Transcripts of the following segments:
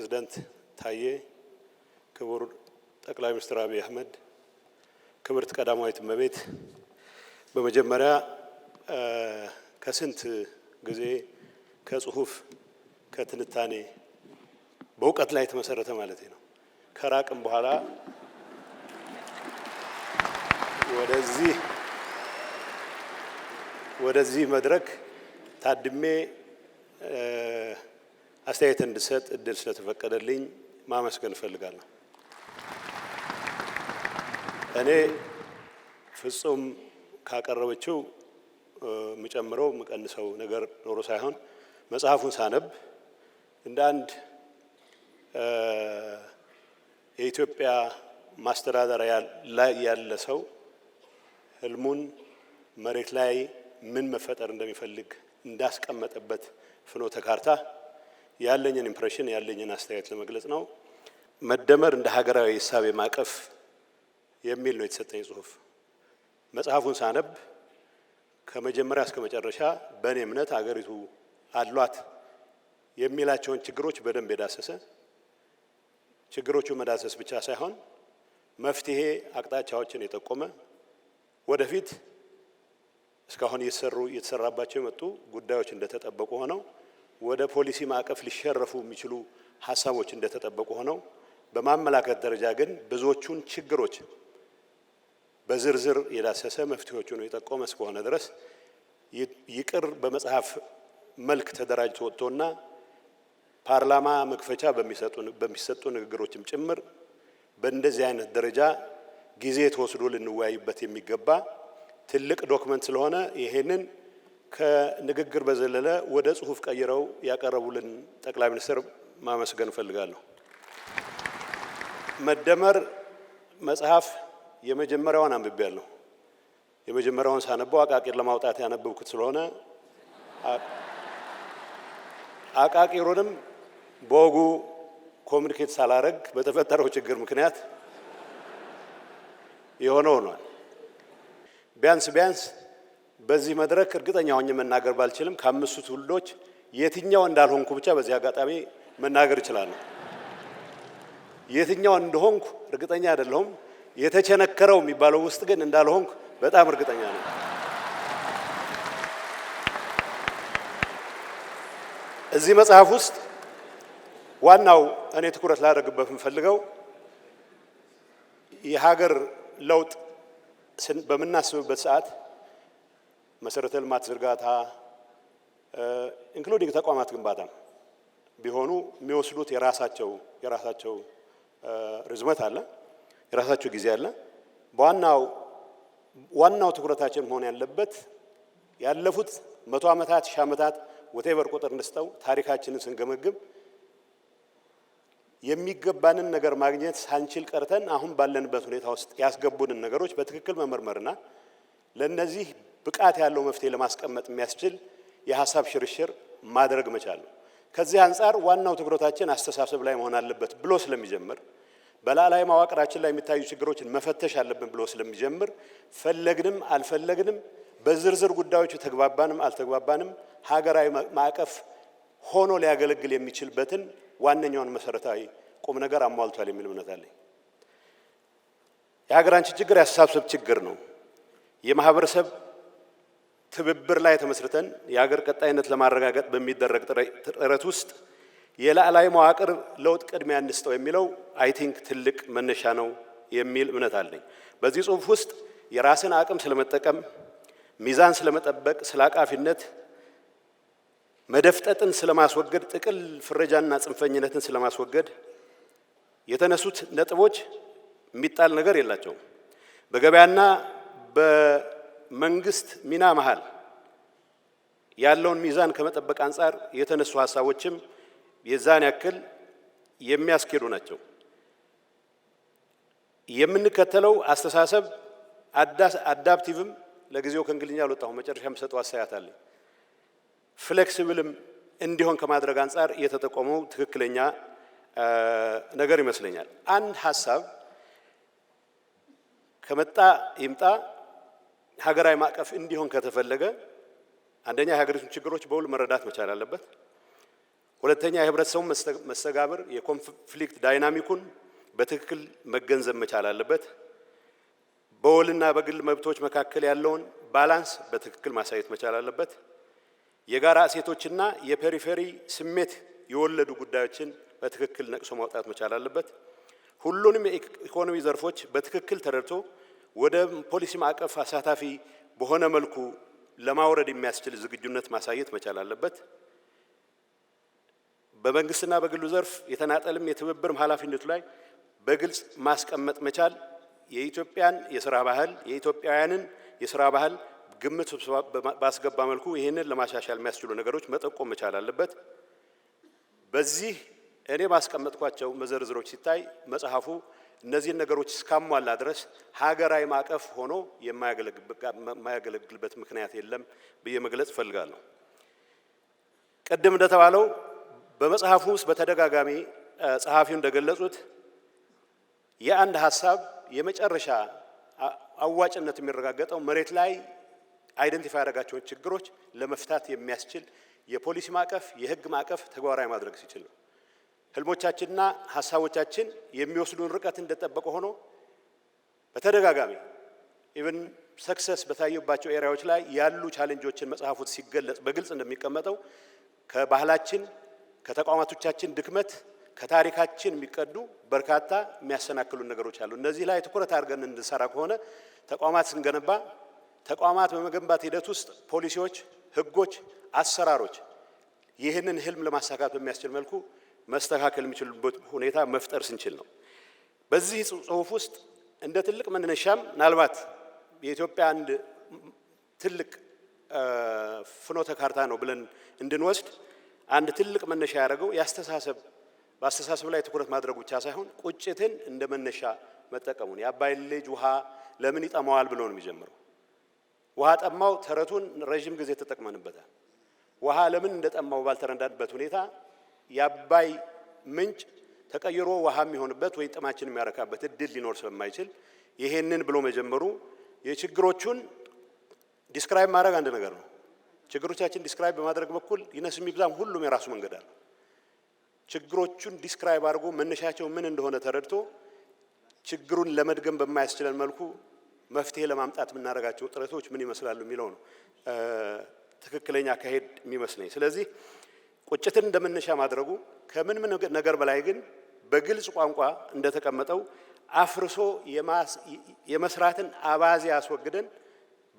ፕሬዝዳንት ታዬ፣ ክቡር ጠቅላይ ሚኒስትር አብይ አህመድ፣ ክብርት ቀዳማዊት እመቤት፣ በመጀመሪያ ከስንት ጊዜ ከጽሁፍ ከትንታኔ በእውቀት ላይ የተመሰረተ ማለት ነው ከራቅም በኋላ ወደዚህ መድረክ ታድሜ አስተያየት እንድሰጥ እድል ስለተፈቀደልኝ ማመስገን እፈልጋለሁ። እኔ ፍጹም ካቀረበችው የምጨምረው የምቀንሰው ነገር ኖሮ ሳይሆን መጽሐፉን ሳነብ እንደ አንድ የኢትዮጵያ ማስተዳደሪያ ላይ ያለ ሰው ህልሙን መሬት ላይ ምን መፈጠር እንደሚፈልግ እንዳስቀመጠበት ፍኖተ ካርታ ያለኝን ኢምፕሬሽን ያለኝን አስተያየት ለመግለጽ ነው። መደመር እንደ ሀገራዊ ሂሳብ ማቀፍ የሚል ነው የተሰጠኝ ጽሁፍ። መጽሐፉን ሳነብ ከመጀመሪያ እስከ መጨረሻ በእኔ እምነት አገሪቱ አሏት የሚላቸውን ችግሮች በደንብ የዳሰሰ ችግሮቹ መዳሰስ ብቻ ሳይሆን መፍትሄ አቅጣጫዎችን የጠቆመ ወደፊት እስካሁን እየተሰራባቸው የመጡ ጉዳዮች እንደተጠበቁ ሆነው ወደ ፖሊሲ ማዕቀፍ ሊሸረፉ የሚችሉ ሀሳቦች እንደተጠበቁ ሆነው በማመላከት ደረጃ ግን ብዙዎቹን ችግሮች በዝርዝር የዳሰሰ መፍትሄዎቹን የጠቆመ እስከሆነ ድረስ ይቅር በመጽሐፍ መልክ ተደራጅቶ ወጥቶና ፓርላማ መክፈቻ በሚሰጡ ንግግሮችም ጭምር በእንደዚህ አይነት ደረጃ ጊዜ ተወስዶ ልንወያይበት የሚገባ ትልቅ ዶክመንት ስለሆነ ይሄንን ከንግግር በዘለለ ወደ ጽሁፍ ቀይረው ያቀረቡልን ጠቅላይ ሚኒስትር ማመስገን እፈልጋለሁ። መደመር መጽሐፍ የመጀመሪያውን አንብቤያለሁ። የመጀመሪያውን ሳነበው አቃቂር ለማውጣት ያነበብኩት ስለሆነ አቃቂሩንም በወጉ ኮሚኒኬት ሳላረግ በተፈጠረው ችግር ምክንያት የሆነው ሆኗል። ቢያንስ በዚህ መድረክ እርግጠኛ ሆኜ መናገር ባልችልም ከአምስቱ ትውልዶች የትኛው እንዳልሆንኩ ብቻ በዚህ አጋጣሚ መናገር እችላለሁ። የትኛው እንደሆንኩ እርግጠኛ አይደለሁም። የተቸነከረው የሚባለው ውስጥ ግን እንዳልሆንኩ በጣም እርግጠኛ ነኝ። እዚህ መጽሐፍ ውስጥ ዋናው እኔ ትኩረት ላደርግበት የምፈልገው የሀገር ለውጥ በምናስብበት ሰዓት መሰረተ ልማት ዝርጋታ ኢንክሉዲንግ ተቋማት ግንባታ ቢሆኑ የሚወስዱት የራሳቸው ርዝመት አለ፣ የራሳቸው ጊዜ አለ። ዋናው ትኩረታችን መሆን ያለበት ያለፉት 100 ዓመታት 1000 ዓመታት ወቴቨር ቁጥር እንስጠው ታሪካችንን ስንገመግም የሚገባንን ነገር ማግኘት ሳንችል ቀርተን አሁን ባለንበት ሁኔታ ውስጥ ያስገቡንን ነገሮች በትክክል መመርመርና ለነዚህ ብቃት ያለው መፍትሄ ለማስቀመጥ የሚያስችል የሐሳብ ሽርሽር ማድረግ መቻል ነው። ከዚህ አንፃር ዋናው ትኩረታችን አስተሳሰብ ላይ መሆን አለበት ብሎ ስለሚጀምር በላላይ መዋቅራችን ላይ የሚታዩ ችግሮችን መፈተሽ አለብን ብሎ ስለሚጀምር ፈለግንም አልፈለግንም በዝርዝር ጉዳዮች ተግባባንም አልተግባባንም ሀገራዊ ማዕቀፍ ሆኖ ሊያገለግል የሚችልበትን ዋነኛውን መሰረታዊ ቁም ነገር አሟልቷል የሚል እምነት አለኝ። የሀገራችን ችግር ያስተሳሰብ ችግር ነው። የማህበረሰብ ትብብር ላይ ተመስርተን የሀገር ቀጣይነት ለማረጋገጥ በሚደረግ ጥረት ውስጥ የላዕላይ መዋቅር ለውጥ ቅድሚያ እንስጠው የሚለው አይ ቲንክ ትልቅ መነሻ ነው የሚል እምነት አለኝ። በዚህ ጽሁፍ ውስጥ የራስን አቅም ስለመጠቀም፣ ሚዛን ስለመጠበቅ፣ ስላቃፊነት፣ መደፍጠጥን ስለማስወገድ፣ ጥቅል ፍረጃና ጽንፈኝነትን ስለማስወገድ የተነሱት ነጥቦች የሚጣል ነገር የላቸውም። በገበያና በመንግስት ሚና መሃል ያለውን ሚዛን ከመጠበቅ አንጻር የተነሱ ሀሳቦችም የዛን ያክል የሚያስኬዱ ናቸው። የምንከተለው አስተሳሰብ አዳፕቲቭም ለጊዜው ከእንግሊዝኛ አልወጣሁም መጨረሻ የምሰጠው አስተያየት አለ ፍሌክሲብልም እንዲሆን ከማድረግ አንጻር የተጠቆመው ትክክለኛ ነገር ይመስለኛል። አንድ ሀሳብ ከመጣ ይምጣ ሀገራዊ ማዕቀፍ እንዲሆን ከተፈለገ አንደኛ የሀገሪቱን ችግሮች በውል መረዳት መቻል አለበት። ሁለተኛ የህብረተሰቡ መስተጋብር የኮንፍሊክት ዳይናሚኩን በትክክል መገንዘብ መቻል አለበት። በወልና በግል መብቶች መካከል ያለውን ባላንስ በትክክል ማሳየት መቻል አለበት። የጋራ እሴቶችና የፔሪፌሪ ስሜት የወለዱ ጉዳዮችን በትክክል ነቅሶ ማውጣት መቻል አለበት። ሁሉንም የኢኮኖሚ ዘርፎች በትክክል ተረድቶ ወደ ፖሊሲ ማዕቀፍ አሳታፊ በሆነ መልኩ ለማውረድ የሚያስችል ዝግጁነት ማሳየት መቻል አለበት። በመንግስትና በግሉ ዘርፍ የተናጠልም የትብብርም ኃላፊነቱ ላይ በግልጽ ማስቀመጥ መቻል የኢትዮጵያን የሥራ ባህል የኢትዮጵያውያንን የሥራ ባህል ግምት ባስገባ መልኩ ይህንን ለማሻሻል የሚያስችሉ ነገሮች መጠቆም መቻል አለበት። በዚህ እኔ ባስቀመጥኳቸው መዘርዝሮች ሲታይ መጽሐፉ እነዚህን ነገሮች እስካሟላ ድረስ ሀገራዊ ማዕቀፍ ሆኖ የማያገለግልበት ምክንያት የለም ብዬ መግለጽ እፈልጋለሁ። ቅድም እንደተባለው በመጽሐፉ ውስጥ በተደጋጋሚ ጸሐፊው እንደገለጹት የአንድ ሀሳብ የመጨረሻ አዋጭነት የሚረጋገጠው መሬት ላይ አይደንቲፋይ ያደረጋቸውን ችግሮች ለመፍታት የሚያስችል የፖሊሲ ማዕቀፍ የህግ ማዕቀፍ ተግባራዊ ማድረግ ሲችል ነው። ህልሞቻችንና ሀሳቦቻችን የሚወስዱን ርቀት እንደተጠበቀ ሆኖ በተደጋጋሚ ኢቭን ሰክሰስ በታዩባቸው ኤሪያዎች ላይ ያሉ ቻሌንጆችን መጽሐፉ ሲገለጽ በግልጽ እንደሚቀመጠው ከባህላችን ከተቋማቶቻችን ድክመት ከታሪካችን የሚቀዱ በርካታ የሚያሰናክሉን ነገሮች አሉ። እነዚህ ላይ ትኩረት አድርገን እንድንሰራ ከሆነ ተቋማት ስንገነባ ተቋማት በመገንባት ሂደት ውስጥ ፖሊሲዎች፣ ህጎች፣ አሰራሮች ይህንን ህልም ለማሳካት በሚያስችል መልኩ መስተካከል የሚችሉበት ሁኔታ መፍጠር ስንችል ነው። በዚህ ጽሁፍ ውስጥ እንደ ትልቅ መነሻም ምናልባት የኢትዮጵያ አንድ ትልቅ ፍኖተ ካርታ ነው ብለን እንድንወስድ አንድ ትልቅ መነሻ ያደረገው በአስተሳሰብ ላይ ትኩረት ማድረጉ ብቻ ሳይሆን ቁጭትን እንደ መነሻ መጠቀሙን የአባይን ልጅ ውሃ ለምን ይጠማዋል ብሎ ነው የሚጀምረው። ውሃ ጠማው ተረቱን ረጅም ጊዜ ተጠቅመንበታል። ውሃ ለምን እንደጠማው ባልተረዳንበት ሁኔታ የአባይ ምንጭ ተቀይሮ ውሃ የሚሆንበት ወይ ጥማችን የሚያረካበት እድል ሊኖር ስለማይችል ይሄንን ብሎ መጀመሩ የችግሮቹን ዲስክራይብ ማድረግ አንድ ነገር ነው። ችግሮቻችን ዲስክራይብ በማድረግ በኩል ይነስ የሚብዛም ሁሉም የራሱ መንገድ አለ። ችግሮቹን ዲስክራይብ አድርጎ መነሻቸው ምን እንደሆነ ተረድቶ ችግሩን ለመድገም በማያስችለን መልኩ መፍትሄ ለማምጣት የምናደርጋቸው ጥረቶች ምን ይመስላሉ የሚለው ነው ትክክለኛ አካሄድ የሚመስለኝ። ስለዚህ ቁጭትን እንደመነሻ ማድረጉ ከምን ነገር በላይ ግን በግልጽ ቋንቋ እንደተቀመጠው አፍርሶ የመስራትን አባዜ ያስወግደን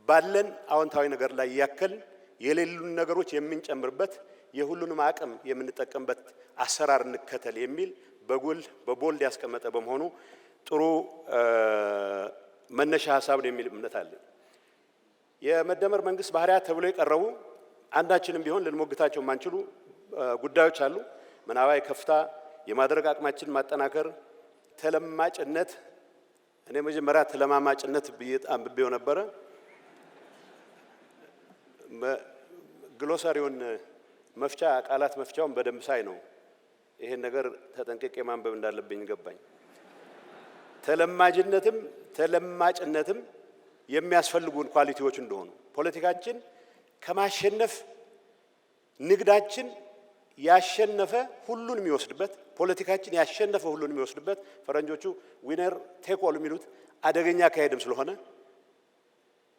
ባለን አዎንታዊ ነገር ላይ ያከል የሌሉን ነገሮች የምንጨምርበት የሁሉንም አቅም የምንጠቀምበት አሰራር እንከተል የሚል በቦልድ ያስቀመጠ በመሆኑ ጥሩ መነሻ ሀሳብ ነው የሚል እምነት አለ። የመደመር መንግስት ባህሪያት ተብሎ የቀረቡ አንዳችንም ቢሆን ልንሞግታቸው የማንችሉ ጉዳዮች አሉ። ምናባዊ ከፍታ የማድረግ አቅማችን ማጠናከር፣ ተለማጭነት። እኔ መጀመሪያ ተለማማጭነት አንብቤው ነበረ። ግሎሳሪውን መፍቻ ቃላት መፍቻውን በደንብ ሳይ ነው ይሄን ነገር ተጠንቅቄ ማንበብ እንዳለብኝ ገባኝ። ተለማጅነትም ተለማጭነትም የሚያስፈልጉን ኳሊቲዎች እንደሆኑ ፖለቲካችን ከማሸነፍ ንግዳችን ያሸነፈ ሁሉን የሚወስድበት ፖለቲካችን ያሸነፈ ሁሉን የሚወስድበት ፈረንጆቹ ዊነር ቴክ ኦል የሚሉት አደገኛ ካሄድም ስለሆነ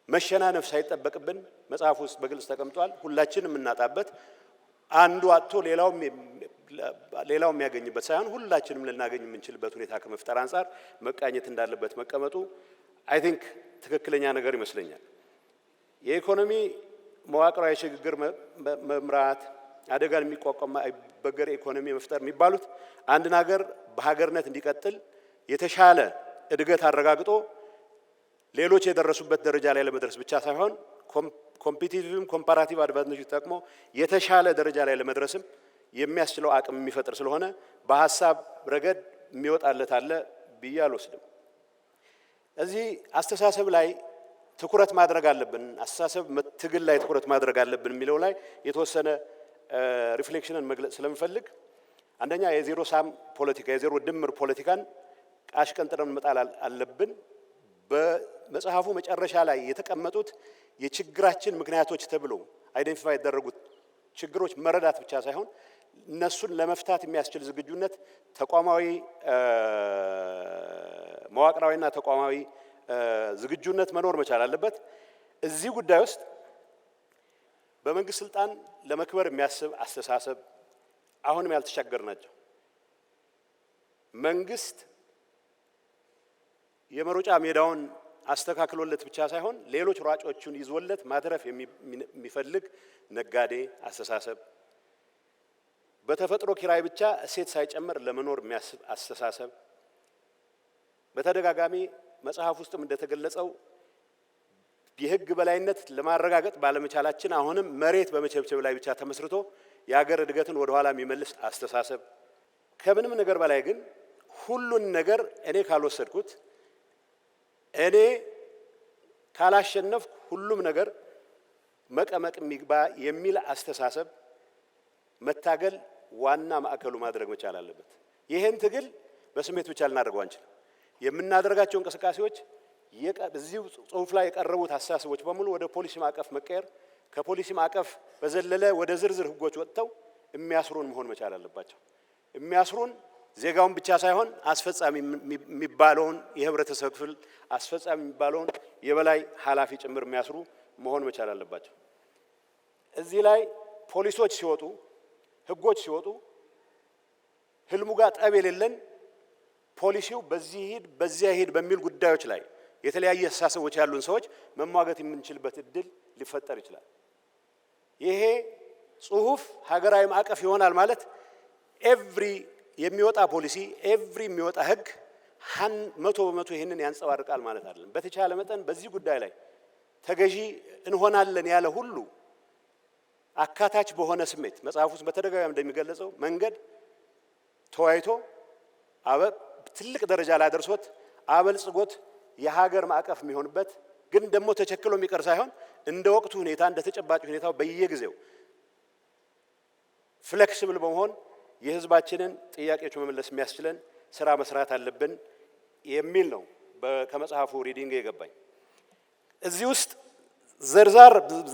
መሸናነፍ ሳይጠበቅብን መጽሐፍ ውስጥ በግልጽ ተቀምጧል። ሁላችንም የምናጣበት አንዱ አጥቶ ሌላው የሚያገኝበት ሳይሆን ሁላችንም ልናገኝ የምንችልበት ሁኔታ ከመፍጠር አንጻር መቃኘት እንዳለበት መቀመጡ አይ ቲንክ ትክክለኛ ነገር ይመስለኛል። የኢኮኖሚ መዋቅራዊ ሽግግር መምራት፣ አደጋን የሚቋቋም በገር ኢኮኖሚ መፍጠር የሚባሉት አንድን ሀገር በሀገርነት እንዲቀጥል የተሻለ እድገት አረጋግጦ ሌሎች የደረሱበት ደረጃ ላይ ለመድረስ ብቻ ሳይሆን ኮምፒቲቲቭም ኮምፓራቲቭ አድቫንቴጅ ተጠቅሞ የተሻለ ደረጃ ላይ ለመድረስም የሚያስችለው አቅም የሚፈጥር ስለሆነ በሀሳብ ረገድ የሚወጣለት አለ ብዬ አልወስድም። እዚህ አስተሳሰብ ላይ ትኩረት ማድረግ አለብን፣ አስተሳሰብ ትግል ላይ ትኩረት ማድረግ አለብን የሚለው ላይ የተወሰነ ሪፍሌክሽንን መግለጽ ስለምፈልግ አንደኛ የዜሮ ሳም ፖለቲካ የዜሮ ድምር ፖለቲካን አሽቀንጥረን መጣል አለብን። በመጽሐፉ መጨረሻ ላይ የተቀመጡት የችግራችን ምክንያቶች ተብሎ አይደንቲፋይ ያደረጉት ችግሮች መረዳት ብቻ ሳይሆን እነሱን ለመፍታት የሚያስችል ዝግጁነት ተቋማዊ መዋቅራዊና ተቋማዊ ዝግጁነት መኖር መቻል አለበት። እዚህ ጉዳይ ውስጥ በመንግስት ስልጣን ለመክበር የሚያስብ አስተሳሰብ አሁንም ያልተሻገርናቸው መንግስት የመሮጫ ሜዳውን አስተካክሎለት ብቻ ሳይሆን ሌሎች ሯጮቹን ይዞለት ማትረፍ የሚፈልግ ነጋዴ አስተሳሰብ፣ በተፈጥሮ ኪራይ ብቻ እሴት ሳይጨምር ለመኖር የሚያስብ አስተሳሰብ፣ በተደጋጋሚ መጽሐፍ ውስጥም እንደተገለጸው የህግ በላይነት ለማረጋገጥ ባለመቻላችን አሁንም መሬት በመቸብቸብ ላይ ብቻ ተመስርቶ የሀገር እድገትን ወደ ኋላ የሚመልስ አስተሳሰብ፣ ከምንም ነገር በላይ ግን ሁሉን ነገር እኔ ካልወሰድኩት እኔ ካላሸነፍኩ ሁሉም ነገር መቀመቅ የሚግባ የሚል አስተሳሰብ መታገል ዋና ማዕከሉ ማድረግ መቻል አለበት። ይሄን ትግል በስሜት ብቻ ልናደርገው አንችልም። የምናደርጋቸው እንቅስቃሴዎች እዚህ ጽሁፍ ላይ የቀረቡት አስተሳሰቦች በሙሉ ወደ ፖሊሲ ማዕቀፍ መቀየር፣ ከፖሊሲ ማዕቀፍ በዘለለ ወደ ዝርዝር ህጎች ወጥተው የሚያስሩን መሆን መቻል አለባቸው። የሚያስሩን ዜጋውን ብቻ ሳይሆን አስፈጻሚ የሚባለውን የህብረተሰብ ክፍል አስፈጻሚ የሚባለውን የበላይ ኃላፊ ጭምር የሚያስሩ መሆን መቻል አለባቸው። እዚህ ላይ ፖሊሶች ሲወጡ፣ ህጎች ሲወጡ ህልሙ ጋር ጠብ የሌለን ፖሊሲው በዚህ ሂድ በዚያ ሂድ በሚል ጉዳዮች ላይ የተለያየ አስተሳሰቦች ያሉን ሰዎች መሟገት የምንችልበት እድል ሊፈጠር ይችላል። ይሄ ጽሁፍ ሀገራዊ ማዕቀፍ ይሆናል ማለት ኤቭሪ የሚወጣ ፖሊሲ ኤቭሪ የሚወጣ ህግ 100% ይህንን ያንጸባርቃል ማለት አይደለም። በተቻለ መጠን በዚህ ጉዳይ ላይ ተገዢ እንሆናለን ያለ ሁሉ አካታች በሆነ ስሜት መጽሐፍ ውስጥ በተደጋጋሚ እንደሚገለጸው መንገድ ተወያይቶ ትልቅ ደረጃ ላይ አደርሶት አበልጽጎት የሀገር ማዕቀፍ የሚሆንበት ግን ደግሞ ተቸክሎ የሚቀር ሳይሆን እንደ ወቅቱ ሁኔታ እንደ ተጨባጭ ሁኔታው በየጊዜው ፍሌክሲብል በመሆን የህዝባችንን ጥያቄዎች መመለስ የሚያስችለን ስራ መስራት አለብን የሚል ነው ከመጽሐፉ ሪዲንግ የገባኝ። እዚህ ውስጥ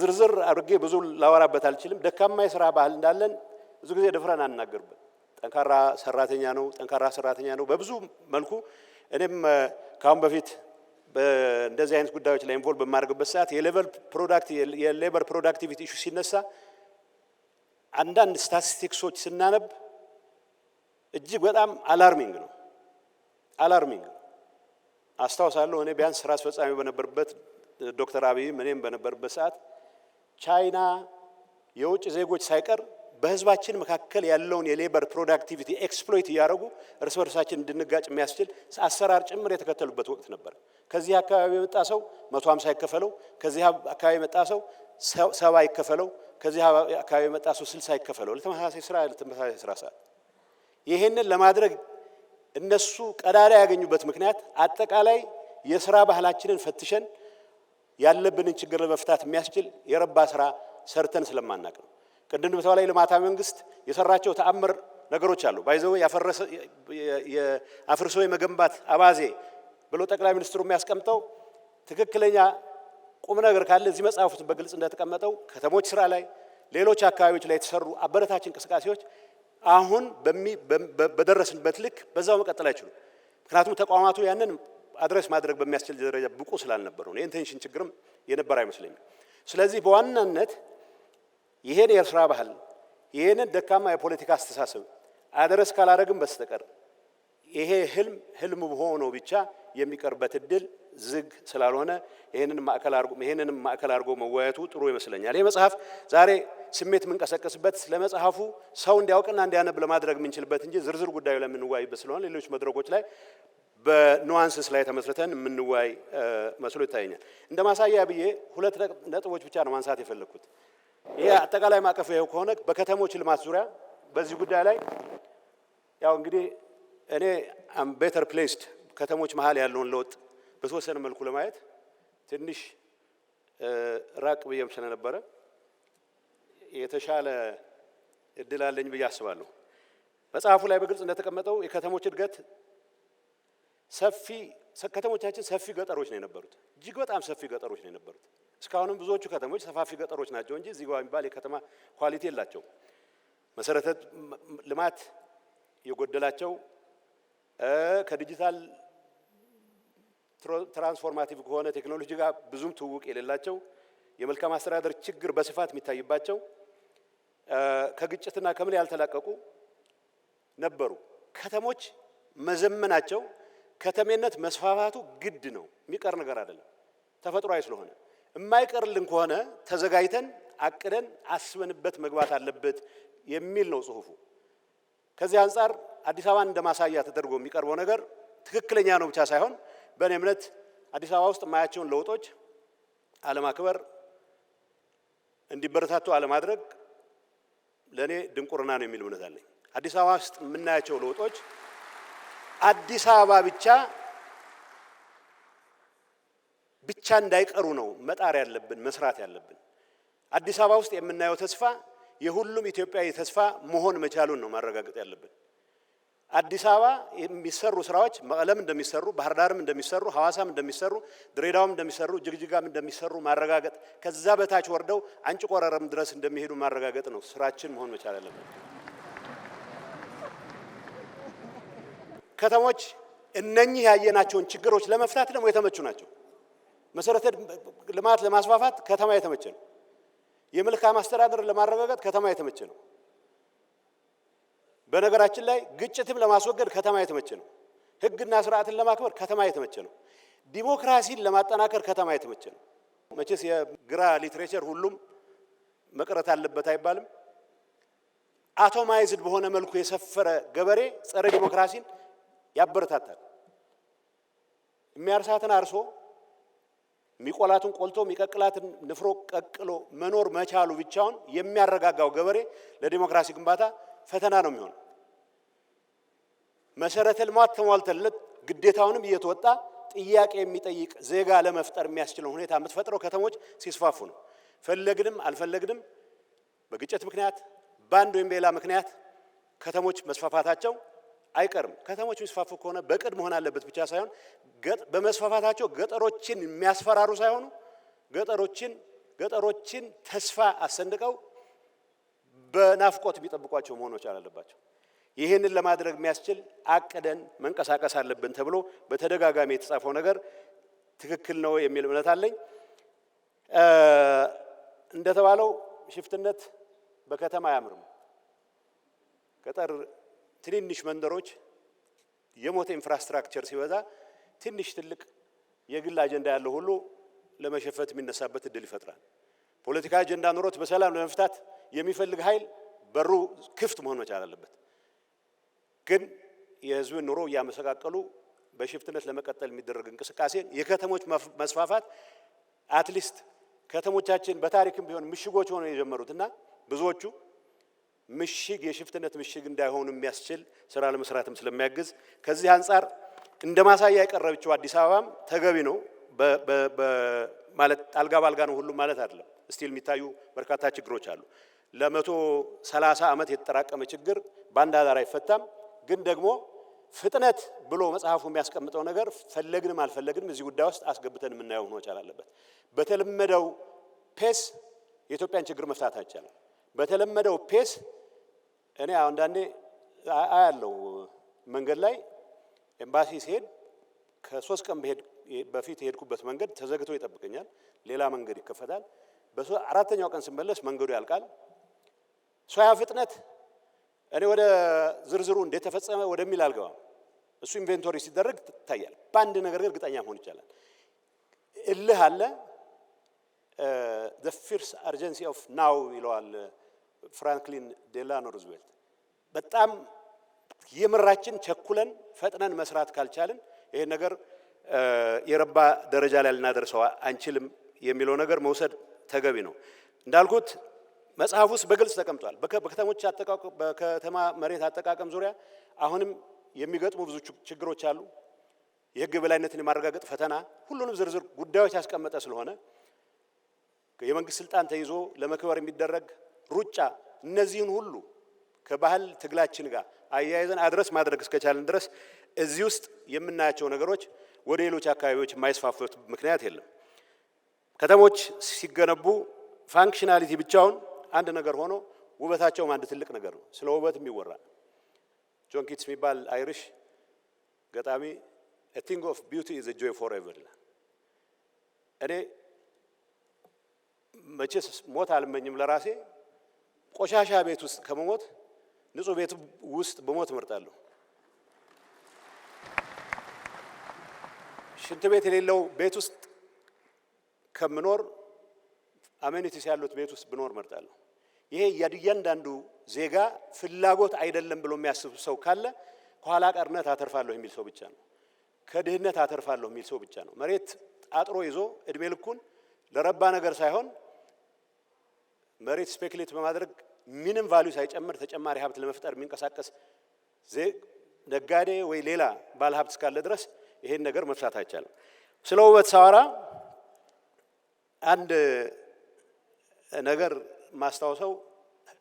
ዝርዝር አድርጌ ብዙ ላወራበት አልችልም። ደካማ የስራ ባህል እንዳለን ብዙ ጊዜ ድፍረን አናገርበት። ጠንካራ ሰራተኛ ነው በብዙ መልኩ። እኔም ካሁን በፊት እንደዚህ አይነት ጉዳዮች ላይ ኢንቮልቭ በማድረግበት ሰዓት የሌበር ፕሮዳክቲቪቲ ኢሹ ሲነሳ አንዳንድ ስታቲስቲክሶች ስናነብ እጅግ በጣም አላርሚንግ ነው። አስታውሳለሁ እኔ ቢያንስ ስራ አስፈጻሚ በነበርበት ዶክተር አብይም እኔም በነበርበት ሰዓት ቻይና የውጭ ዜጎች ሳይቀር በህዝባችን መካከል ያለውን የሌበር ፕሮዳክቲቪቲ ኤክስፕሎይት እያደረጉ እርስ በርሳችን እንድንጋጭ የሚያስችል አሰራር ጭምር የተከተሉበት ወቅት ነበር። ከዚህ አካባቢ የመጣ ሰው 150 ይከፈለው፣ ከዚህ አካባቢ የመጣ ሰው 70 ይከፈለው፣ ከዚህ አካባቢ የመጣ ሰው 60 ይከፈለው ለተመሳሳይ ስራ ሰዓት። ይሄንን ለማድረግ እነሱ ቀዳዳ ያገኙበት ምክንያት አጠቃላይ የስራ ባህላችንን ፈትሸን ያለብንን ችግር ለመፍታት የሚያስችል የረባ ስራ ሰርተን ስለማናቅ ነው። ቅድም በተባለ ልማታዊ መንግስት የሰራቸው ተአምር ነገሮች አሉ። ባይዘው አፍርሶ የመገንባት አባዜ ብሎ ጠቅላይ ሚኒስትሩ የሚያስቀምጠው ትክክለኛ ቁም ነገር ካለ እዚህ መጽሐፍ ውስጥ በግልጽ እንደተቀመጠው ከተሞች ስራ ላይ ሌሎች አካባቢዎች ላይ የተሰሩ አበረታች እንቅስቃሴዎች አሁን በደረስንበት ልክ በዛው መቀጠል አይችሉም። ምክንያቱም ተቋማቱ ያንን አድሬስ ማድረግ በሚያስችል ደረጃ ብቁ ስላልነበሩ ነው። የኢንቴንሽን ችግርም የነበር አይመስለኝም። ስለዚህ በዋናነት ይሄን የስራ ባህል ይሄንን ደካማ የፖለቲካ አስተሳሰብ አድሬስ ካላደረግን በስተቀር ይሄ ህልም ሆኖ ብቻ የሚቀርበት እድል ዝግ ስላልሆነ ይሄንን ማዕከል አድርጎ መወያየቱ ጥሩ ይመስለኛል። ይሄ መጽሐፍ ዛሬ ስሜት የምንቀሰቀስበት ለመጽሐፉ ሰው እንዲያውቅና እንዲያነብ ለማድረግ የምንችልበት እንጂ ዝርዝር ጉዳዩ ላይ የምንወያይበት ስለሆነ ሌሎች መድረኮች ላይ በኑዋንስስ ላይ ተመስርተን የምንወያይ መስሎ ይታየኛል። እንደ ማሳያ ብዬ 2 ነጥቦች ብቻ ነው ማንሳት የፈለኩት። ይሄ አጠቃላይ ማዕቀፍ ይሄው ከሆነ በከተሞች ልማት ዙሪያ በዚህ ጉዳይ ላይ ያው እንግዲህ እኔ አም ቤተር ፕሌስድ ከተሞች መሀል ያለውን ለውጥ በተወሰነ መልኩ ለማየት ትንሽ ራቅ ብዬም ስለነበረ የተሻለ እድል አለኝ ብዬ አስባለሁ። መጽሐፉ ላይ በግልጽ እንደተቀመጠው የከተሞች እድገት ከተሞቻችን ሰፊ ገጠሮች ነው የነበሩት። እጅግ በጣም ሰፊ ገጠሮች ነው የነበሩት። እስካሁንም ብዙዎቹ ከተሞች ሰፋፊ ገጠሮች ናቸው እንጂ እዚህ ጋር የሚባል የከተማ ኳሊቲ የላቸውም። መሰረተ ልማት የጎደላቸው ከዲጂታል ትራንስፎርማቲቭ ከሆነ ቴክኖሎጂ ጋር ብዙም ትውውቅ የሌላቸው የመልካም አስተዳደር ችግር በስፋት የሚታይባቸው ከግጭትና ከምን ያልተላቀቁ ነበሩ። ከተሞች መዘመናቸው ከተሜነት መስፋፋቱ ግድ ነው፣ የሚቀር ነገር አይደለም። ተፈጥሯዊ ስለሆነ የማይቀርልን ከሆነ ተዘጋጅተን አቅደን አስበንበት መግባት አለበት የሚል ነው ጽሁፉ። ከዚህ አንፃር አዲስ አበባን እንደማሳያ ተደርጎ የሚቀርበው ነገር ትክክለኛ ነው ብቻ ሳይሆን በእኔ እምነት አዲስ አበባ ውስጥ የማያቸውን ለውጦች አለማክበር፣ እንዲበረታቱ አለማድረግ ለኔ ድንቁርና ነው የሚል እምነት አለኝ። አዲስ አበባ ውስጥ የምናያቸው ለውጦች አዲስ አበባ ብቻ እንዳይቀሩ ነው መጣር ያለብን፣ መስራት ያለብን። አዲስ አበባ ውስጥ የምናየው ተስፋ የሁሉም ኢትዮጵያዊ ተስፋ መሆን መቻሉን ነው ማረጋገጥ ያለብን። አዲስ አበባ የሚሰሩ ስራዎች መቀለም እንደሚሰሩ፣ ባህር ዳርም እንደሚሰሩ፣ ሐዋሳም እንደሚሰሩ፣ ድሬዳዋም እንደሚሰሩ፣ ጅግጅጋም እንደሚሰሩ ማረጋገጥ፣ ከዛ በታች ወርደው አንጭ ቆረረም ድረስ እንደሚሄዱ ማረጋገጥ ነው ስራችን መሆን መቻል አለበት። ከተሞች እነኚህ ያየናቸውን ችግሮች ለመፍታት ደግሞ የተመቹ ናቸው። መሰረተ ልማት ለማስፋፋት ከተማ የተመቸ ነው። የመልካም አስተዳደር ለማረጋገጥ ከተማ የተመቸ ነው። በነገራችን ላይ ግጭትም ለማስወገድ ከተማ የተመቸ ነው። ሕግና ስርዓትን ለማክበር ከተማ የተመቸ ነው። ዲሞክራሲን ለማጠናከር ከተማ የተመቸ ነው። መቼስ የግራ ሊትሬቸር ሁሉም መቅረት አለበት አይባልም። አቶማይዝድ በሆነ መልኩ የሰፈረ ገበሬ ጸረ ዲሞክራሲን ያበረታታል። የሚያርሳትን አርሶ የሚቆላትን ቆልቶ የሚቀቅላትን ንፍሮ ቀቅሎ መኖር መቻሉ ብቻውን የሚያረጋጋው ገበሬ ለዲሞክራሲ ግንባታ ፈተና ነው የሚሆነው። መሰረተ ልማት ተሟልተለት ግዴታውንም እየተወጣ ጥያቄ የሚጠይቅ ዜጋ ለመፍጠር የሚያስችለው ሁኔታ የምትፈጥረው ከተሞች ሲስፋፉ ነው። ፈለግንም አልፈለግንም በግጭት ምክንያት በአንድ ወይም በሌላ ምክንያት ከተሞች መስፋፋታቸው አይቀርም። ከተሞች የሚስፋፉ ከሆነ በቅድ መሆን አለበት ብቻ ሳይሆን በመስፋፋታቸው ገጠሮችን የሚያስፈራሩ ሳይሆኑ ገጠሮችን ተስፋ አሰንቀው በናፍቆት የሚጠብቋቸው መሆን መቻል አለባቸው። ይህንን ለማድረግ የሚያስችል አቅደን መንቀሳቀስ አለብን ተብሎ በተደጋጋሚ የተጻፈው ነገር ትክክል ነው የሚል እምነት አለኝ። እንደተባለው ሽፍትነት በከተማ አያምርም። ገጠር ትንንሽ መንደሮች የሞተ ኢንፍራስትራክቸር ሲበዛ ትንሽ ትልቅ የግል አጀንዳ ያለው ሁሉ ለመሸፈት የሚነሳበት እድል ይፈጥራል። ፖለቲካ አጀንዳ ኖሮት በሰላም ለመፍታት የሚፈልግ ኃይል በሩ ክፍት መሆን መቻል አለበት። ግን የህዝብን ኑሮ እያመሰቃቀሉ በሽፍትነት ለመቀጠል የሚደረግ እንቅስቃሴን የከተሞች መስፋፋት አትሊስት ከተሞቻችን በታሪክም ቢሆን ምሽጎች ሆነው የጀመሩትና ብዙዎቹ ምሽግ የሽፍትነት ምሽግ እንዳይሆኑ የሚያስችል ስራ ለመስራትም ስለሚያግዝ ከዚህ አንፃር እንደ ማሳያ የቀረበችው አዲስ አበባም ተገቢ ነው። ማለት አልጋ ባልጋ ነው ሁሉም ማለት አይደለም። ስቲል የሚታዩ በርካታ ችግሮች አሉ። ለ130 ዓመት የተጠራቀመ ችግር በአንድ አዳር አይፈታም። ግን ደግሞ ፍጥነት ብሎ መጽሐፉ የሚያስቀምጠው ነገር ፈለግንም አልፈለግንም እዚህ ጉዳይ ውስጥ አስገብተን የምናየው ሆኖ መቻል አለበት። በተለመደው ፔስ የኢትዮጵያን ችግር መፍታት አይቻልም። በተለመደው ፔስ እኔ አንዳንዴ አያለው መንገድ ላይ ኤምባሲ ሲሄድ ከ3 ቀን በፊት የሄድኩበት መንገድ ተዘግቶ ይጠብቀኛል። ሌላ መንገድ ይከፈታል። በ4ኛው ቀን ስመለስ መንገዱ ያልቃል። ያ ፍጥነት እኔ ወደ ዝርዝሩ እንዴት ተፈጸመ ወደሚል አልገባም። እሱ ኢንቬንቶሪ ሲደረግ ይታያል። በአንድ ነገር ግን እርግጠኛ መሆን ይቻላል። እልህ አለ። the fierce urgency of now ይለዋል ፍራንክሊን ዴላኖ ሩዝቬልት። በጣም የምራችን ቸኩለን ፈጥነን መስራት ካልቻልን ይሄ ነገር የረባ ደረጃ ላይ ልናደርሰው አንችልም የሚለው ነገር መውሰድ ተገቢ ነው። እንዳልኩት መጽሐፍ ውስጥ በግልጽ ተቀምጧል። በከተሞች አጠቃቀም በከተማ መሬት አጠቃቀም ዙሪያ አሁንም የሚገጥሙ ብዙ ችግሮች አሉ። የህግ የበላይነትን የማረጋገጥ ፈተና፣ ሁሉንም ዝርዝር ጉዳዮች ያስቀመጠ ስለሆነ የመንግስት ስልጣን ተይዞ ለመክበር የሚደረግ ሩጫ፣ እነዚህን ሁሉ ከባህል ትግላችን ጋር አያይዘን አድረስ ማድረግ እስከቻለን ድረስ እዚህ ውስጥ የምናያቸው ነገሮች ወደ ሌሎች አካባቢዎች የማይስፋፉት ምክንያት የለም። ከተሞች ሲገነቡ ፋንክሽናሊቲ ብቻውን አንድ ነገር ሆኖ ውበታቸውም አንድ ትልቅ ነገር ነው። ስለ ውበት የሚወራ ጆን ኪትስ የሚባል አይሪሽ ገጣሚ a thing of beauty is a joy forever። እኔ መቼስ ሞት አልመኝም ለራሴ። ቆሻሻ ቤት ውስጥ ከመሞት ንጹህ ቤት ውስጥ በሞት እመርጣለሁ። ሽንት ቤት የሌለው ቤት ውስጥ ከምኖር አሜኒቲስ ያሉት ቤት ውስጥ ብኖር እመርጣለሁ። ይሄ እያንዳንዱ ዜጋ ፍላጎት አይደለም ብሎ የሚያስብ ሰው ካለ ከኋላ ቀርነት አተርፋለሁ የሚል ሰው ብቻ ነው። ከድህነት አተርፋለሁ የሚል ሰው ብቻ ነው። መሬት አጥሮ ይዞ እድሜ ልኩን ለረባ ነገር ሳይሆን መሬት ስፔኩሌት በማድረግ ምንም ቫልዩ ሳይጨምር ተጨማሪ ሀብት ለመፍጠር የሚንቀሳቀስ ነጋዴ ወይ ሌላ ባለ ሀብት እስካለ ድረስ ይሄን ነገር መፍታት አይቻልም። ስለ ውበት ሳወራ አንድ ነገር ማስታወሰው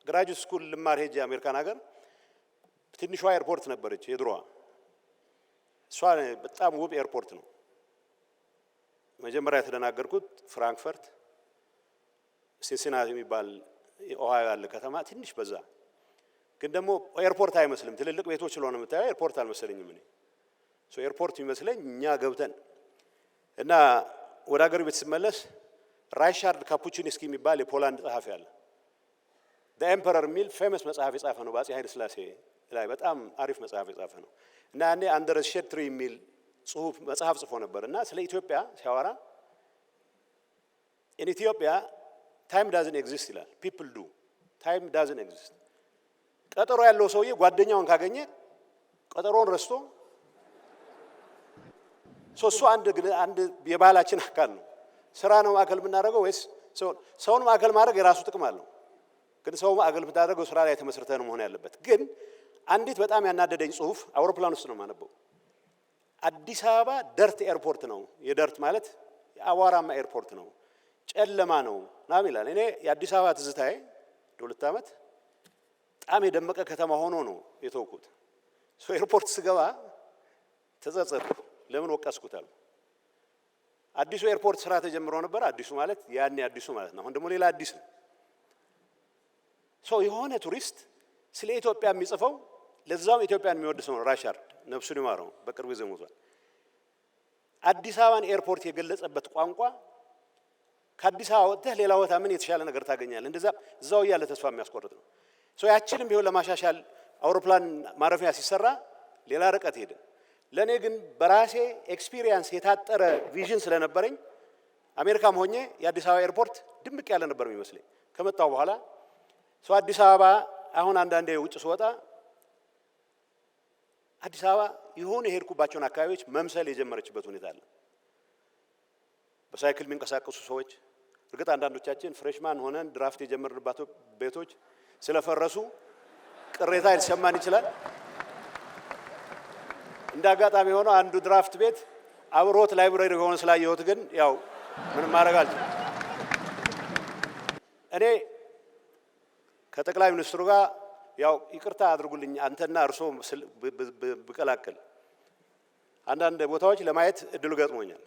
ግራጁዌት ስኩል ልማር ሄጄ አሜሪካን ሀገር ትንሿ ኤርፖርት ነበረች የድሮዋ። እሷ በጣም ውብ ኤርፖርት ነው። መጀመሪያ የተደናገርኩት ፍራንክፈርት ሲንሲናቲ የሚባል ኦሃዮ ያለ ከተማ ትንሽ በዛ፣ ግን ደግሞ ኤርፖርት አይመስልም። ትልልቅ ቤቶች ስለሆነ የምታየው ኤርፖርት አልመሰለኝም። እኔ ኤርፖርት የሚመስለኝ እኛ ገብተን እና ወደ ሀገር ቤት ስመለስ ራይሻርድ ካፑቺንስኪ የሚባል የፖላንድ ጸሐፊ አለ። ዘ ኤምፐረር የሚል ፌመስ መጽሐፍ የጻፈ ነው። በአፄ ኃይለ ሥላሴ ላይ በጣም አሪፍ መጽሐፍ የጻፈ ነው እና ያኔ አንደር ሼድ ትሪ የሚል መጽሐፍ ጽፎ ነበር እና ስለ ኢትዮጵያ ሲያወራ ኢን ኢትዮጵያ ታይም ዳዝንት ኤግዚስት ይላል። ፒፕል ዱ ታይም ዳዝንት ኤግዚስት። ቀጠሮ ያለው ሰውዬ ጓደኛውን ካገኘ ቀጠሮውን ረስቶ እሱ አንድ የባህላችን አካል ነው። ስራ ነው ማዕከል የምናደርገው ወይስ ሰውን ማዕከል ማድረግ የራሱ ጥቅም አለው፣ ግን ሰው ማዕከል የምታደርገው ስራ ላይ ተመስርተህ ነው መሆን ያለበት። ግን አንዲት በጣም ያናደደኝ ጽሁፍ አውሮፕላን ውስጥ ነው የማነበው። አዲስ አበባ ደርት ኤርፖርት ነው። የደርት ማለት የአቧራማ ኤርፖርት ነው፣ ጨለማ ነው ናም ይላል። እኔ የአዲስ አበባ ትዝታዬ ለ2 ዓመት በጣም የደመቀ ከተማ ሆኖ ነው የተውኩት። ኤርፖርት ስገባ ተጸጸትኩ። ለምን ወቀስኩታል? አዲሱ ኤርፖርት ስራ ተጀምሮ ነበር። አዲሱ ማለት ያኔ አዲሱ ማለት ነው። አሁን ደግሞ ሌላ አዲስ ነው። የሆነ ቱሪስት ስለ ኢትዮጵያ የሚጽፈው ለዛም ኢትዮጵያን የሚወድ ሰው ነው። ራይሻርድ ነፍሱን ይማረው በቅርቡ ጊዜ ሞቷል። አዲስ አበባን ኤርፖርት የገለጸበት ቋንቋ ከአዲስ አበባ ወጥተህ ሌላ ቦታ ምን የተሻለ ነገር ታገኛለህ? እንደዛ እዛው እያለ ተስፋ የሚያስቆርጥ ነው። ያችንም ቢሆን ለማሻሻል አውሮፕላን ማረፊያ ሲሰራ ሌላ ርቀት ሄደ። ለኔ ግን በራሴ ኤክስፒሪየንስ የታጠረ ቪዥን ስለነበረኝ አሜሪካም ሆኜ የአዲስ አበባ ኤርፖርት ድምቅ ያለ ነበር የሚመስለኝ። ከመጣው በኋላ አዲስ አበባ አሁን አንዳንዴ ውጭ ስወጣ አዲስ አበባ ይሁን የሄድኩባቸውን አካባቢዎች መምሰል የጀመረችበት ሁኔታ አለ። በሳይክል የሚንቀሳቀሱ ሰዎች፣ እርግጥ አንዳንዶቻችን ፍሬሽማን ሆነን ድራፍት የጀመርንባቸው ቤቶች ስለፈረሱ ቅሬታ ሊሰማን ይችላል። እንደ አጋጣሚ ሆኖ አንዱ ድራፍት ቤት አብሮት ላይብረሪ ሆኖ ስላየሁት ግን ያው ምንም ማድረግ አልችልም። እኔ ከጠቅላይ ሚኒስትሩ ጋር ያው ይቅርታ አድርጉልኝ አንተና እርሶ ብቀላቅል አንዳንድ ቦታዎች ለማየት እድሉ ገጥሞኛል።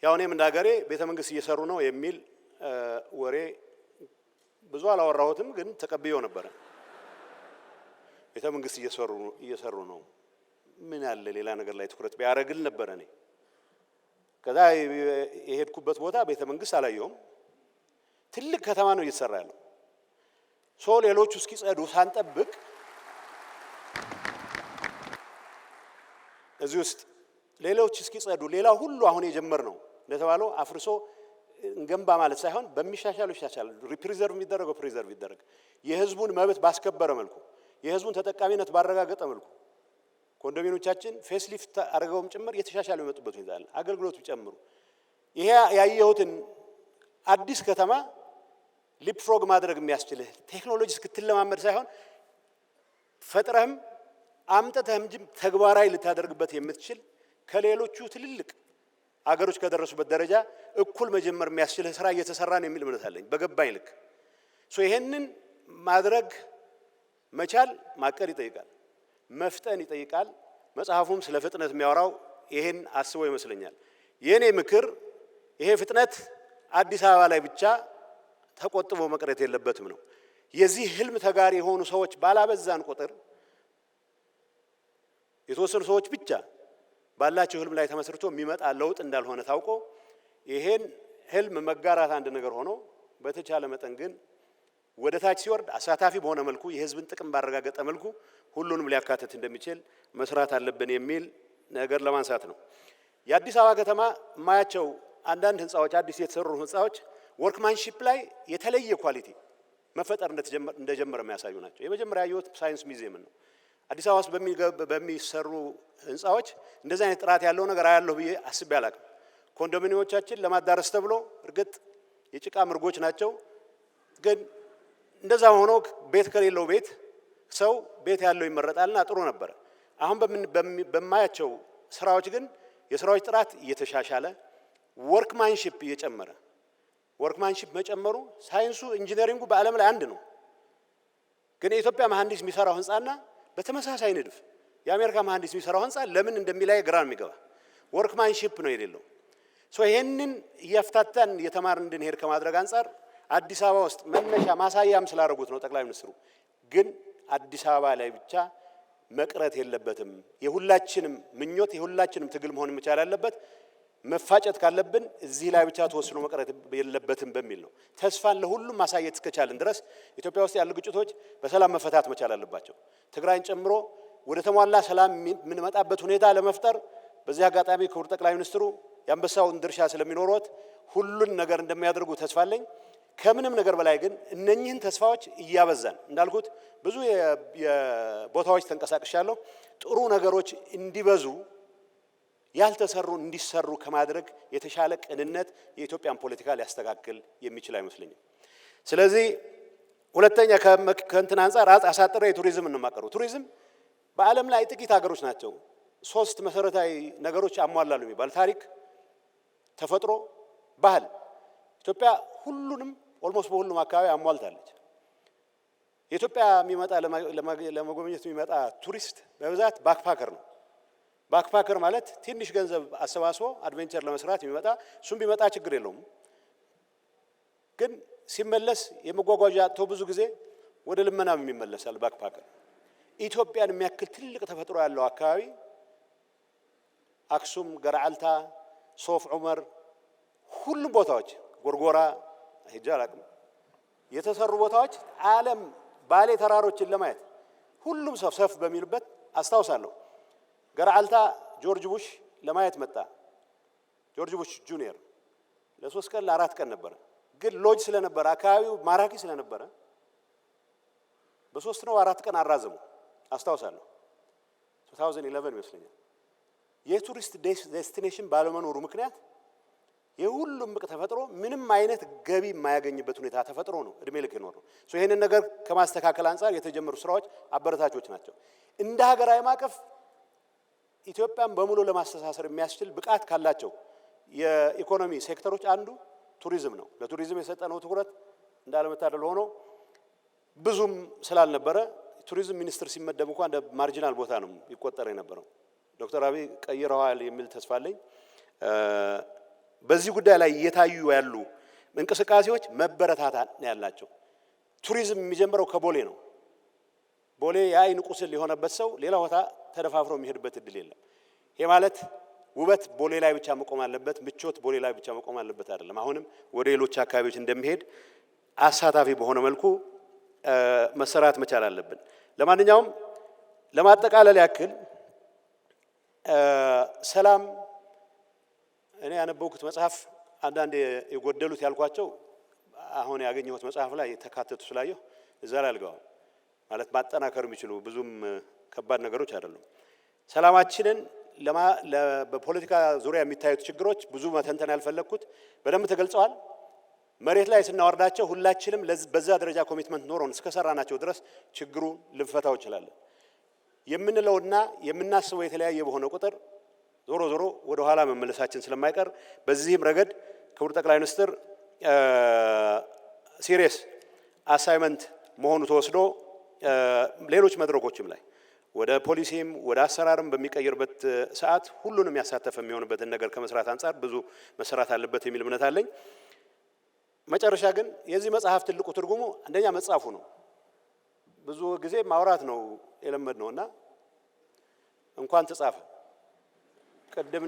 ያው እኔም እንደ ሀገሬ ቤተ መንግስት እየሰሩ ነው የሚል ወሬ ብዙ አላወራሁትም፣ ግን ተቀብየው ነበረ። ቤተ መንግስት እየሰሩ ነው ምን ያለ ሌላ ነገር ላይ ትኩረት ቢያደርግል ነበር። እኔ ከዛ የሄድኩበት ቦታ ቤተ መንግስት አላየሁም። ትልቅ ከተማ ነው እየተሰራ ያለው። ሌሎቹ እስኪጸዱ ሳንጠብቅ እዚህ ውስጥ ሌሎች እስኪጸዱ ሌላ ሁሉ አሁን የጀመርነው እንደተባለው አፍርሶ እንገንባ ማለት ሳይሆን በሚሻሻሉ ይሻሻል። ሪፕሪዘርቭ የሚደረገው ፕሪዘርቭ ይደረግ። የህዝቡን መብት ባስከበረ መልኩ፣ የህዝቡን ተጠቃሚነት ባረጋገጠ መልኩ ኮንዶሚኒየሞቻችን ፌስሊፍት አድርገውም ጭምር የተሻሻሉ የመጡበት ሁኔታ አለ። አገልግሎቱ ጨምሩ። ይሄ ያየሁትን አዲስ ከተማ ሊፕፍሮግ ማድረግ የሚያስችልህ ቴክኖሎጂ እስክትለማመድ ሳይሆን ፈጥረህም አምጥተህም ተግባራዊ ልታደርግበት የምትችል ከሌሎቹ ትልልቅ አገሮች ከደረሱበት ደረጃ እኩል መጀመር የሚያስችልህ ስራ እየተሰራ ነው የሚል እምነት አለኝ በገባኝ ልክ። ይሄንን ማድረግ መቻል ማቀድ ይጠይቃል፣ መፍጠን ይጠይቃል። መጽሐፉም ስለ ፍጥነት የሚያወራው ይሄን አስቦ ይመስለኛል። የኔ ምክር ይሄ ፍጥነት አዲስ አበባ ላይ ብቻ ተቆጥቦ መቅረት የለበትም ነው። የዚህ ህልም ተጋሪ የሆኑ ሰዎች ባላበዛን ቁጥር የተወሰኑ ሰዎች ብቻ ባላቸው ህልም ላይ ተመስርቶ የሚመጣ ለውጥ እንዳልሆነ ታውቆ ይሄን ህልም መጋራት አንድ ነገር ሆኖ በተቻለ መጠን ግን ወደ ታች ሲወርድ አሳታፊ በሆነ መልኩ የህዝብን ጥቅም ባረጋገጠ መልኩ ሁሉንም ሊያካትት እንደሚችል መስራት አለብን የሚል ነገር ለማንሳት ነው። የአዲስ አበባ ከተማ ማያቸው አንዳንድ ህንጻዎች አዲስ የተሰሩ ህንጻዎች ወርክማንሺፕ ላይ የተለየ ኳሊቲ መፈጠር እንደጀመረ የሚያሳዩ ናቸው። የመጀመሪያ ያየሁት ሳይንስ ሙዚየም ነው። አዲስ አበባ ውስጥ በሚሰሩ ህንጻዎች እንደዚህ አይነት ጥራት ያለው ነገር አያለሁ ብዬ አስቤ አላቅም። ኮንዶሚኒየሞቻችን ለማዳረስ ተብሎ እርግጥ የጭቃ ምርጎች ናቸው፣ ግን እንደዛ ሆኖ ቤት ከሌለው ቤት ሰው ቤት ያለው ይመረጣልና ጥሩ ነበር። አሁን በማያቸው ስራዎች ግን የስራዎች ጥራት እየተሻሻለ ወርክማንሺፕ እየጨመረ ወርክማንሺፕ መጨመሩ ሳይንሱ ኢንጂነሪንጉ በዓለም ላይ አንድ ነው። ግን የኢትዮጵያ መሐንዲስ የሚሰራው ህንጻና በተመሳሳይ ንድፍ የአሜሪካ መሐንዲስ የሚሰራው ህንጻ ለምን እንደሚለያይ ግራ የሚገባ ወርክማንሺፕ ነው የሌለው። ይሄንን እያፍታታን የተማርን እንድንሄድ ከማድረግ አንጻር አዲስ አበባ ውስጥ መነሻ ማሳያም ስላደረጉት ነው ጠቅላይ ሚኒስትሩ። ግን አዲስ አበባ ላይ ብቻ መቅረት የለበትም። የሁላችንም ምኞት የሁላችንም ትግል መሆን መቻል ያለበት መፋጨት ካለብን እዚህ ላይ ብቻ ተወስኖ መቅረት የለበትም በሚል ነው። ተስፋን ለሁሉም ማሳየት እስከቻልን ድረስ ኢትዮጵያ ውስጥ ያሉ ግጭቶች በሰላም መፈታት መቻል አለባቸው። ትግራይን ጨምሮ ወደ ተሟላ ሰላም የምንመጣበት ሁኔታ ለመፍጠር በዚህ አጋጣሚ ክቡር ጠቅላይ ሚኒስትሩ የአንበሳውን ድርሻ ስለሚኖሩት ሁሉን ነገር እንደሚያደርጉ ተስፋ አለኝ። ከምንም ነገር በላይ ግን እነኚህን ተስፋዎች እያበዛን እንዳልኩት ብዙ የቦታዎች ተንቀሳቅሻለሁ። ጥሩ ነገሮች እንዲበዙ ያልተሰሩ እንዲሰሩ ከማድረግ የተሻለ ቅንነት የኢትዮጵያን ፖለቲካ ሊያስተካክል የሚችል አይመስለኝም። ስለዚህ ሁለተኛ ከእንትን አንፃር አሳጥረ የቱሪዝም እንማቀሩ ቱሪዝም በዓለም ላይ ጥቂት ሀገሮች ናቸው ሶስት መሰረታዊ ነገሮች አሟላሉ የሚባል ታሪክ፣ ተፈጥሮ፣ ባህል። ኢትዮጵያ ሁሉንም ኦልሞስት በሁሉም አካባቢ አሟልታለች። የኢትዮጵያ የሚመጣ ለመጎብኘት የሚመጣ ቱሪስት በብዛት ባክፓከር ነው። ባክፓከር ማለት ትንሽ ገንዘብ አሰባስቦ አድቬንቸር ለመስራት የሚመጣ እሱም ቢመጣ ችግር የለውም። ግን ሲመለስ የመጓጓዣ አጥቶ ብዙ ጊዜ ወደ ልመናም የሚመለሳል ባክፓከር። ኢትዮጵያን የሚያክል ትልቅ ተፈጥሮ ያለው አካባቢ አክሱም፣ ገርዓልታ፣ ሶፍ ዑመር ሁሉም ቦታዎች ጎርጎራ ሄጄ አላቅም የተሰሩ ቦታዎች ዓለም ባሌ ተራሮችን ለማየት ሁሉም ሰፍ በሚልበት አስታውሳለሁ። ገርዓልታ ጆርጅ ቡሽ ለማየት መጣ። ጆርጅ ቡሽ ጁኒየር ለ3 ቀን ለ4 ቀን ነበር። ግን ሎጅ ስለነበረ አካባቢው ማራኪ ስለነበረ በ3 ነው 4 ቀን አራዘሙ። አስታውሳለሁ 2011 ይመስለኛል። የቱሪስት ዴስቲኔሽን ባለመኖሩ ምክንያት የሁሉም ምቅ ተፈጥሮ ምንም አይነት ገቢ የማያገኝበት ሁኔታ ተፈጥሮ ነው እድሜ ልክ ይኖር ነው። ይሄንን ነገር ከማስተካከል አንፃር የተጀመሩ ስራዎች አበረታቾች ናቸው። እንደ ሀገራዊ ማዕቀፍ ኢትዮጵያን በሙሉ ለማስተሳሰር የሚያስችል ብቃት ካላቸው የኢኮኖሚ ሴክተሮች አንዱ ቱሪዝም ነው። ለቱሪዝም የሰጠነው ትኩረት እንዳለመታደል ሆኖ ብዙም ስላልነበረ ቱሪዝም ሚኒስትር ሲመደብ እንኳን እንደ ማርጂናል ቦታ ነው ይቆጠር የነበረው። ዶክተር አብይ ቀይረዋል የሚል ተስፋ አለኝ። በዚህ ጉዳይ ላይ እየታዩ ያሉ እንቅስቃሴዎች መበረታታት ያላቸው። ቱሪዝም የሚጀምረው ከቦሌ ነው። ቦሌ የአይን ቁስል የሆነበት ሰው ሌላ ቦታ ተደፋፍሮ የሚሄድበት እድል የለም። ይሄ ማለት ውበት ቦሌ ላይ ብቻ መቆም አለበት፣ ምቾት ቦሌ ላይ ብቻ መቆም አለበት አይደለም። አሁንም ወደ ሌሎች አካባቢዎች እንደሚሄድ አሳታፊ በሆነ መልኩ መሰራት መቻል አለብን። ለማንኛውም ለማጠቃለል ያክል ሰላም እኔ ያነበብኩት መጽሐፍ አንዳንድ የጎደሉት ያልኳቸው አሁን ያገኘሁት መጽሐፍ ላይ ተካተቱ ስላየሁ እዛ ላይ አልገባም። ማለት ማጠናከር የሚችሉ ብዙም ከባድ ነገሮች አይደሉም። ሰላማችንን በፖለቲካ ዙሪያ የሚታዩት ችግሮች ብዙ መተንተን ያልፈለኩት በደንብ ተገልጸዋል። መሬት ላይ ስናወርዳቸው ሁላችንም በዛ ደረጃ ኮሚትመንት ኖሮን እስከሰራናቸው ድረስ ችግሩ ልንፈታው እንችላለን። የምንለውና የምናስበው የተለያየ በሆነ ቁጥር ዞሮ ዞሮ ወደ ኋላ መመለሳችን ስለማይቀር በዚህም ረገድ ክቡር ጠቅላይ ሚኒስትር ሲሪየስ አሳይመንት መሆኑ ተወስዶ ሌሎች መድረኮችም ላይ ወደ ፖሊሲም ወደ አሰራርም በሚቀየርበት ሰዓት ሁሉንም ያሳተፈ የሚሆንበትን ነገር ከመስራት አንጻር ብዙ መሰራት አለበት የሚል እምነት አለኝ። መጨረሻ ግን የዚህ መጽሐፍ ትልቁ ትርጉሙ አንደኛ መጽሐፉ ነው። ብዙ ጊዜ ማውራት ነው የለመድነውና እንኳን ተጻፈ ቅድም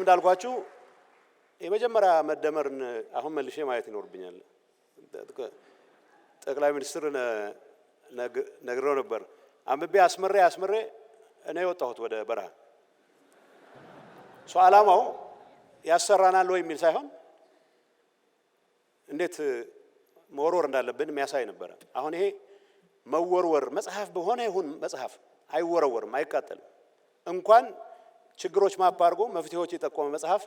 እንዳልኳችሁ የመጀመሪያ መደመርን አሁን መልሼ ማየት ይኖርብኛል። ጠቅላይ ሚኒስትር ነግረው ነበር አንብቤ አስመሬ እኔ ወጣሁት ወደ በረሃ ሶ ዓላማው ያሰራናል ወይ የሚል ሳይሆን እንዴት መወርወር እንዳለብን የሚያሳይ ነበር። አሁን ይሄ መወርወር መጽሐፍ በሆነ ይሁን መጽሐፍ አይወረወርም፣ አይቃጠልም። እንኳን ችግሮች ማፕ አድርጎ መፍትሄዎች የጠቆመ መጽሐፍ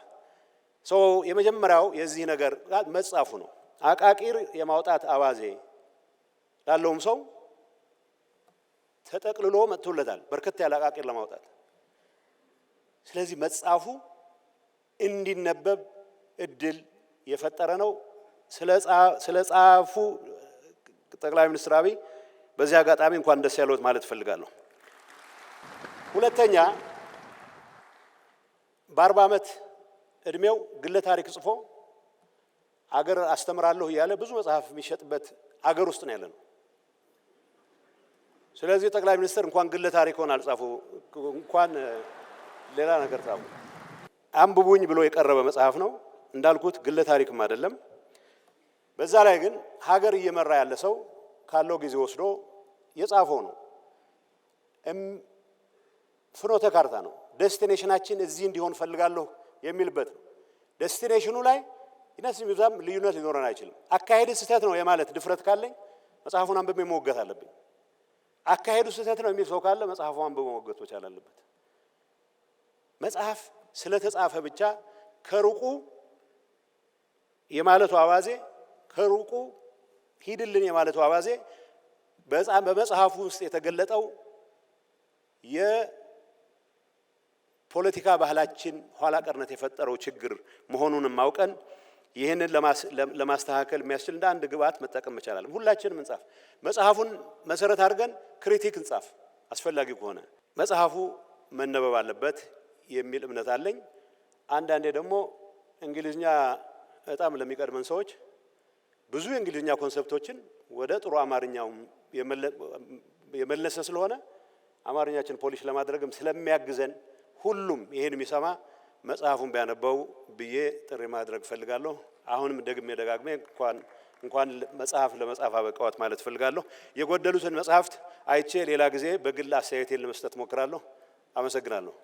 ሰው የመጀመሪያው የዚህ ነገር መጻፉ ነው። አቃቂር የማውጣት አባዜ ላለውም ሰው ተጠቅልሎ መጥቶለታል በርከት ያለ አቃቂር ለማውጣት። ስለዚህ መጻፉ እንዲነበብ እድል የፈጠረ ነው። ስለ ጻፉ ጠቅላይ ሚኒስትር አብይ በዚህ አጋጣሚ እንኳን ደስ ያለዎት ማለት እፈልጋለሁ። ሁለተኛ በ40 ዓመት እድሜው ግለ ታሪክ ጽፎ አገር አስተምራለሁ እያለ ብዙ መጽሐፍ የሚሸጥበት አገር ውስጥ ነው ያለነው። ስለዚህ ጠቅላይ ሚኒስትር እንኳን ግለ ታሪክ ሆነ አልጻፉ እንኳን ሌላ ነገር ጻፉ። አንብቡኝ ብሎ የቀረበ መጽሐፍ ነው እንዳልኩት ግለ ታሪክም አይደለም። በዛ ላይ ግን ሀገር እየመራ ያለ ሰው ካለው ጊዜ ወስዶ የጻፈው ነው። ፍኖተ ካርታ ነው። ዴስቲኔሽናችን እዚህ እንዲሆን ፈልጋለሁ የሚልበት ነው። ዴስቲኔሽኑ ላይ ይነስም ይብዛም ልዩነት ሊኖረን አይችልም። አካሄድ ስህተት ነው የማለት ድፍረት ካለኝ መጽሐፉን አንብቤ መወገት አለብኝ። አካሄዱ ስህተት ነው የሚል ሰው ካለ መጽሐፉን አንብቦ መወገት መቻል አለበት። መጽሐፍ ስለተጻፈ ብቻ ከሩቁ የማለቱ አባዜ ከሩቁ ሂድልን የማለቱ አባዜ በመጽሐፉ ውስጥ የተገለጠው የፖለቲካ ባህላችን ኋላ ቀርነት የፈጠረው ችግር መሆኑን ማውቀን ይህንን ለማስተካከል የሚያስችል እንደ አንድ ግብዓት መጠቀም መቻል አለብን። ሁላችንም እንጻፍ። መጽሐፉን መሰረት አድርገን ክሪቲክ እንጻፍ አስፈላጊ ከሆነ። መጽሐፉ መነበብ አለበት የሚል እምነት አለኝ። አንዳንዴ ደግሞ እንግሊዝኛ በጣም ለሚቀድመን ሰዎች ብዙ የእንግሊዝኛ ኮንሰፕቶችን ወደ ጥሩ አማርኛው የመለሰ ስለሆነ አማርኛችን ፖሊሽ ለማድረግም ስለሚያግዘን ሁሉም ይሄን የሚሰማ መጽሐፉን ቢያነበው ብዬ ጥሪ ማድረግ ፈልጋለሁ። አሁንም ደጋግሜ እንኳን መጽሐፍ ለመጻፍ አበቃዋት ማለት ፈልጋለሁ። የጎደሉትን መጽሐፍት አይቼ ሌላ ጊዜ በግል አስተያየቴን ለመስጠት ሞክራለሁ። አመሰግናለሁ።